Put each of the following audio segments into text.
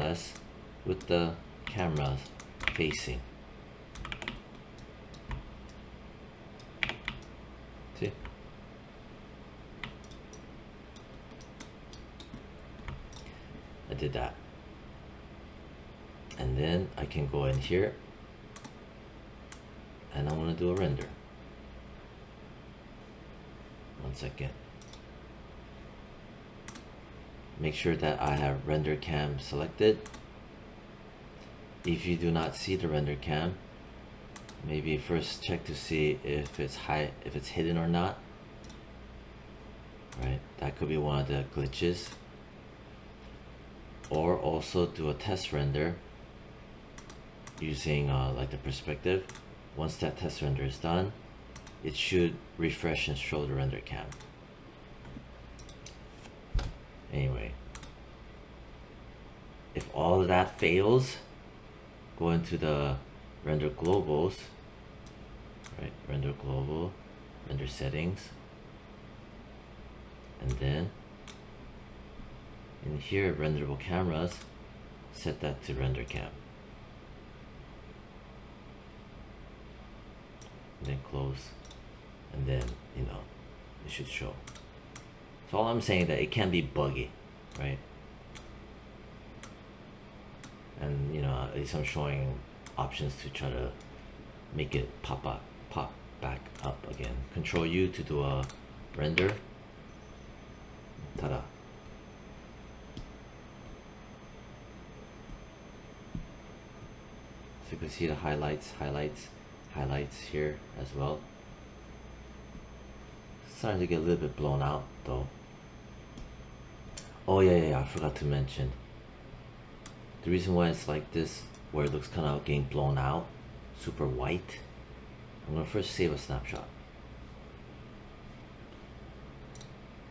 less with the camera facing. See? I did that. And then I can go in here and I want to do a render. One second. Make sure that I have render cam selected. If you do not see the render cam, maybe first check to see if it's hidden or not. Right, that could be one of the glitches. Or also do a test render using like the perspective. Once that test render is done, it should refresh and show the render cam. Anyway, if all of that fails, go into the render globals, right? Render global, render settings, and then in here, renderable cameras, set that to render cam. And then close, and then it should show. So all I'm saying that it can be buggy, right? And at least I'm showing options to try to make it pop back up again. Control U to do a render. Ta-da. So you can see the highlights here as well. Starting to get a little bit blown out though. Oh yeah, I forgot to mention. The reason why it's like this, where it looks kind of getting blown out, super white, I'm going to first save a snapshot.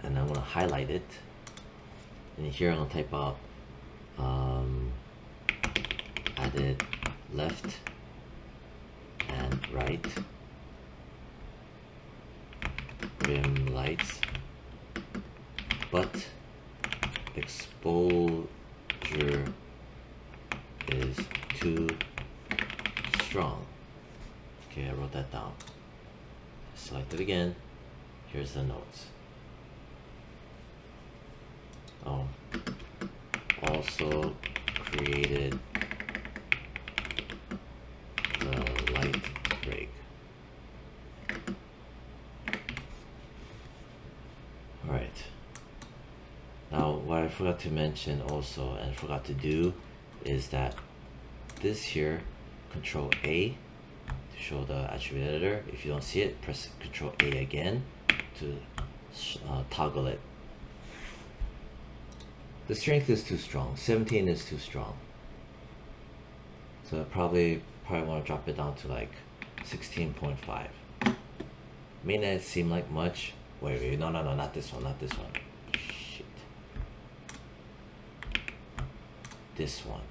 And I'm going to highlight it. And here I'm going to type out added left and right rim lights, but exposure is too strong. Okay, I wrote that down. Select it again. Here's the notes. Oh, also created the light break. Alright. Now, what I forgot to mention also and forgot to do is that this here, Control A to show the attribute editor. If you don't see it, press Control A again to toggle it. The strength is too strong. 17 is too strong. So I probably want to drop it down to like 16.5. May not seem like much. Wait, no, not this one, Shit. This one.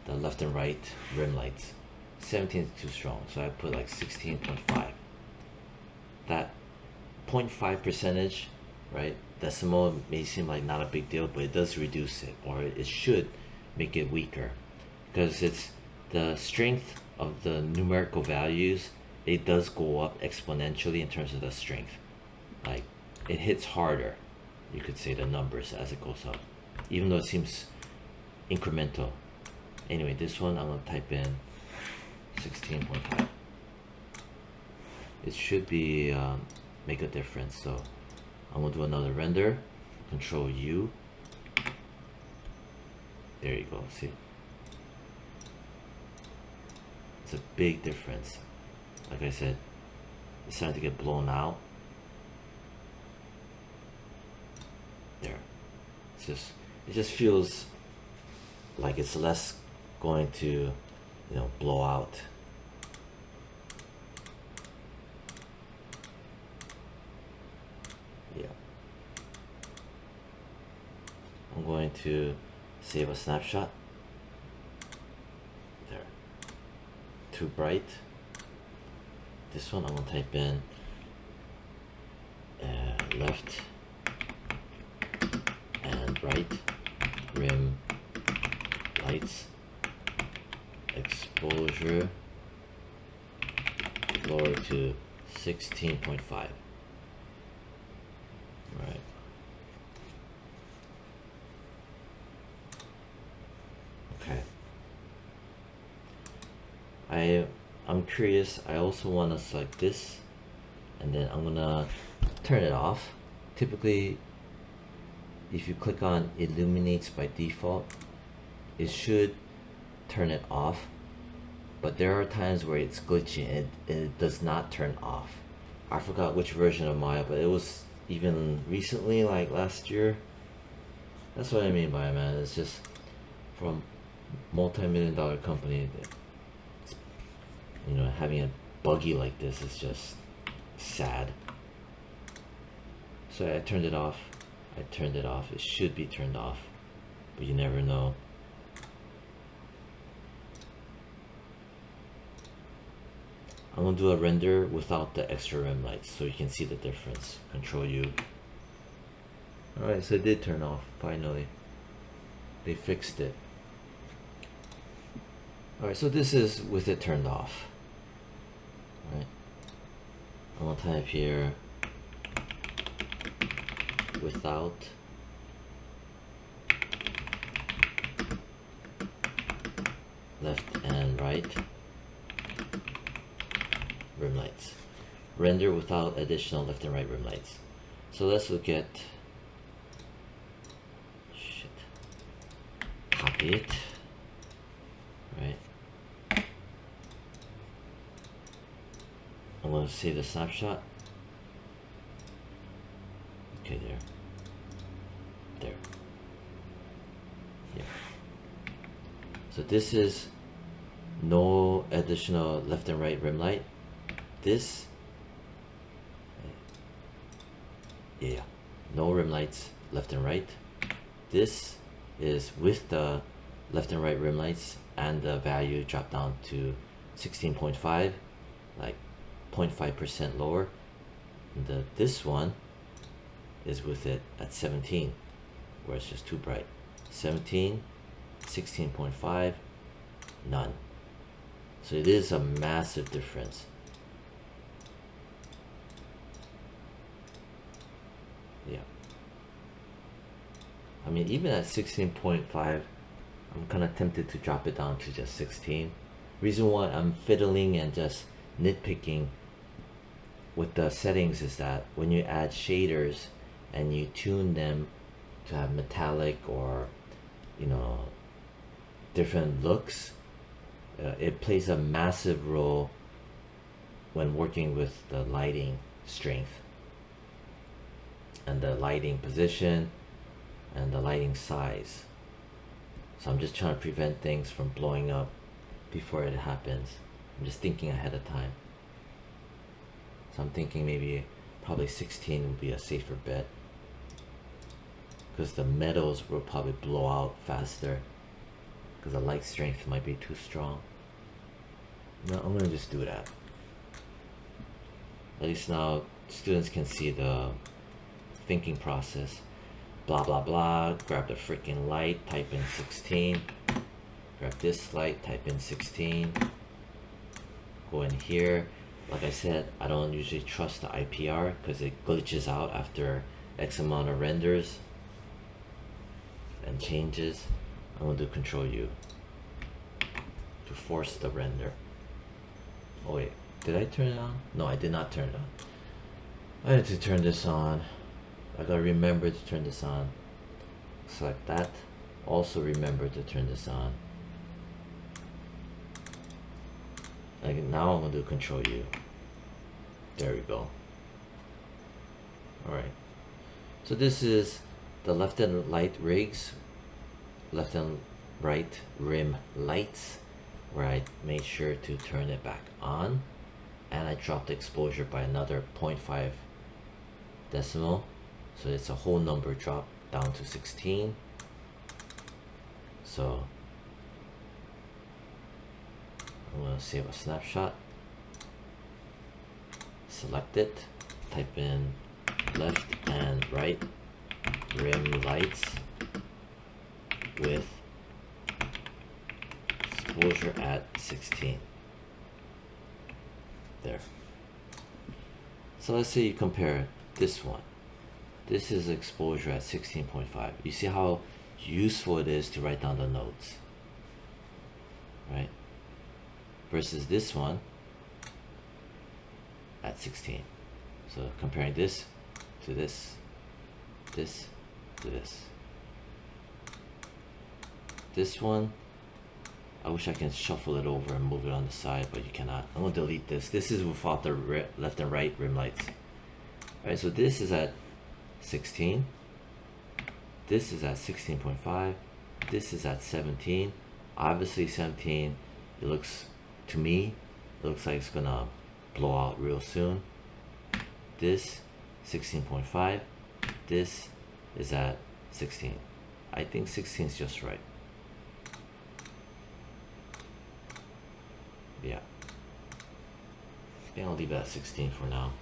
The left and right rim lights. 17 is too strong, so I put like 16.5. That 0.5 percentage, right? Decimal may seem like not a big deal, but it does reduce it, or it should make it weaker, because it's the strength of the numerical values. It does go up exponentially in terms of the strength. Like it hits harder, you could say, the numbers as it goes up, even though it seems incremental. Anyway, this one I'm gonna type in 16.5. It should be make a difference. So I'm gonna do another render. Control U. There you go. See, it's a big difference. Like I said, it's starting to get blown out. There. It just feels like it's less going to, blow out. Yeah. I'm going to save a snapshot. There. Too bright. This one I'm gonna type in left and right rim lights, exposure lower to 16.5. Right. Okay. I'm curious. I also want to select this, and then I'm gonna turn it off. Typically, if you click on illuminates by default, it should turn it off, but there are times where it's glitchy and it does not turn off. I forgot which version of Maya, but it was even recently, like last year. That's what I mean by it, man. It's just from multi-million-dollar company, you know, having a buggy like this is just sad. So I turned it off. It should be turned off, but you never know. I'm gonna do a render without the extra rim lights so you can see the difference. Control U. Alright, so it did turn off, finally. They fixed it. Alright, so this is with it turned off. Alright. I'm gonna type here without left and right rim lights. Render without additional left and right rim lights. So let's look at, copy it, right? I'm going to save the snapshot. Okay, there. Yeah. So this is no additional left and right rim light. This, yeah, no rim lights left and right. This is with the left and right rim lights, and the value dropped down to 16.5, like 0.5% lower. And this one is with it at 17, where it's just too bright. 17, 16.5, none. So it is a massive difference. Yeah. I mean, even at 16.5, I'm kind of tempted to drop it down to just 16. Reason why I'm fiddling and just nitpicking with the settings is that when you add shaders and you tune them to have metallic or, you know, different looks, it plays a massive role when working with the lighting strength and the lighting position and the lighting size. So I'm just trying to prevent things from blowing up before it happens. I'm just thinking ahead of time. So I'm thinking maybe probably 16 would be a safer bet, because the metals will probably blow out faster because the light strength might be too strong. No, I'm gonna just do that. At least now students can see the thinking process. Blah blah blah, grab the freaking light, type in 16, grab this light, type in 16, go in here. Like I said, I don't usually trust the IPR because it glitches out after X amount of renders and changes. I'm gonna do Control U to force the render. Oh wait, did I turn it on? No, I did not turn it on. I had to turn this on. I gotta remember to turn this on. Select that. Also remember to turn this on. Like now I'm gonna do Control U. There we go. Alright. So this is the left and right rigs, left and right rim lights, where I made sure to turn it back on, and I dropped the exposure by another 0.5 decimal. So it's a whole number drop down to 16. So I'm going to save a snapshot, select it, type in left and right rim lights, with exposure at 16. There. So let's say you compare this one. This is exposure at 16.5. You see how useful it is to write down the notes, right? Versus this one at 16. So comparing this to this, this to this. This one, I wish I can shuffle it over and move it on the side, but you cannot. I'm gonna delete this. This is without the left and right rim lights. All right, so this is at 16. This is at 16.5. This is at 17. Obviously 17, it looks, to me, it looks like it's gonna blow out real soon. This 16.5. This is at 16. I think 16 is just right. Yeah, I think I'll leave it at 16 for now.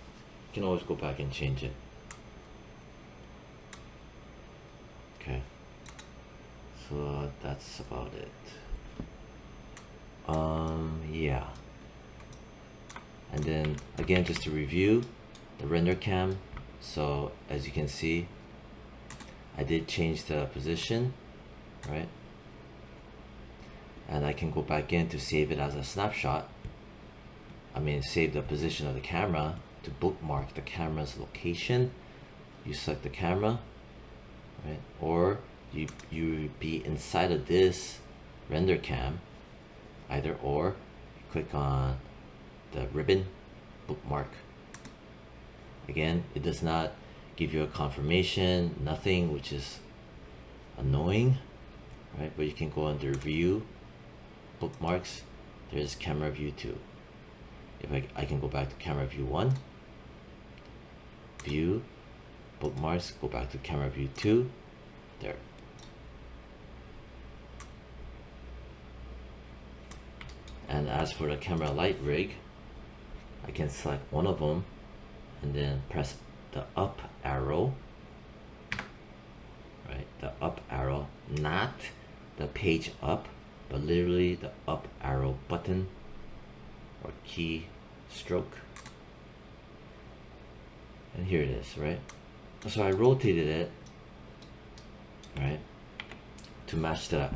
You can always go back and change it. Okay, so that's about it. Yeah, and then again, just to review the render cam. So as you can see, I did change the position, right? And I can go back in to save it as a snapshot. I mean, save the position of the camera to bookmark the camera's location. You select the camera, right? Or you be inside of this render cam, either or. You click on the ribbon, bookmark. Again, it does not give you a confirmation, nothing, which is annoying, right? But you can go under view, bookmarks, there's camera view 2. If I can go back to camera view 1, view, bookmarks, go back to camera view 2, there. And as for the camera light rig, I can select one of them and then press the up arrow, right? The up arrow, not the page up, but literally the up arrow button or key stroke. And here it is, right? So I rotated it, right, to match the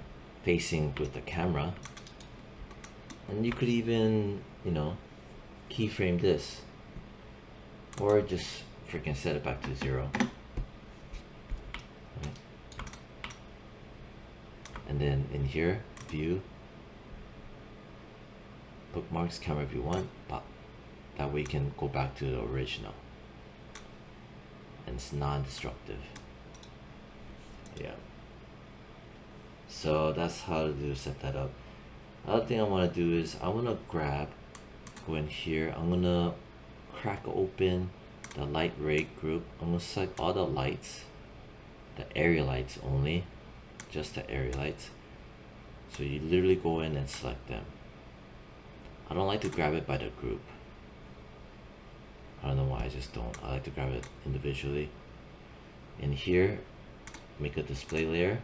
facing with the camera. And you could even, you know, keyframe this, or just freaking set it back to 0. Right. And then in here, view, bookmarks, camera view 1, pop. That way you can go back to the original. And it's non-destructive. Yeah. So that's how to set that up. Other thing I want to do is I want to go in here, I'm going to crack open the light rig group. I'm going to select all the lights, the area lights only, just the area lights. So you literally go in and select them. I don't like to grab it by the group. I don't know why, I just don't. I like to grab it individually. In here, make a display layer,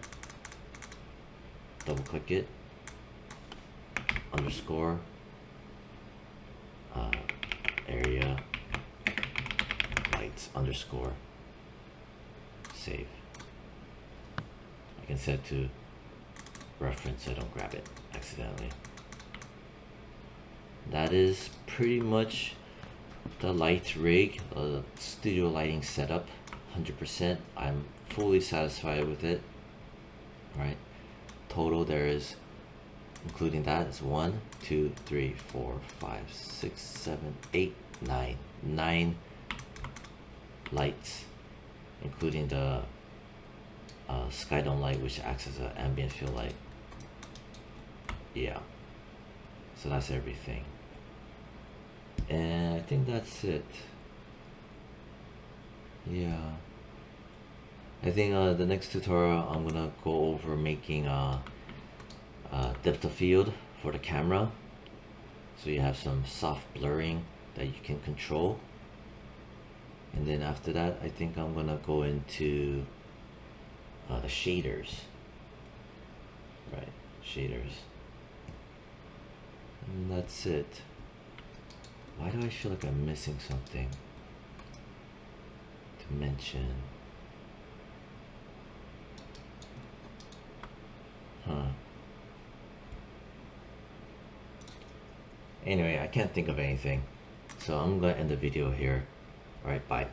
double click it, underscore area lights underscore save. I can set to reference so I don't grab it accidentally. That is pretty much the light rig, studio lighting setup. 100%. I'm fully satisfied with it. Right, total there is, including that, is 1, 2, 3, 4, 5, 6, 7, 8, 9 lights, including the skydome light, which acts as an ambient field light. Yeah, so that's everything, and I think that's it. Yeah, I think the next tutorial I'm gonna go over making depth of field for the camera, so you have some soft blurring that you can control. And then after that, I think I'm gonna go into the shaders, shaders. And that's it. Why do I feel like I'm missing something to mention? Huh. Anyway, I can't think of anything. So I'm gonna end the video here. Alright, bye.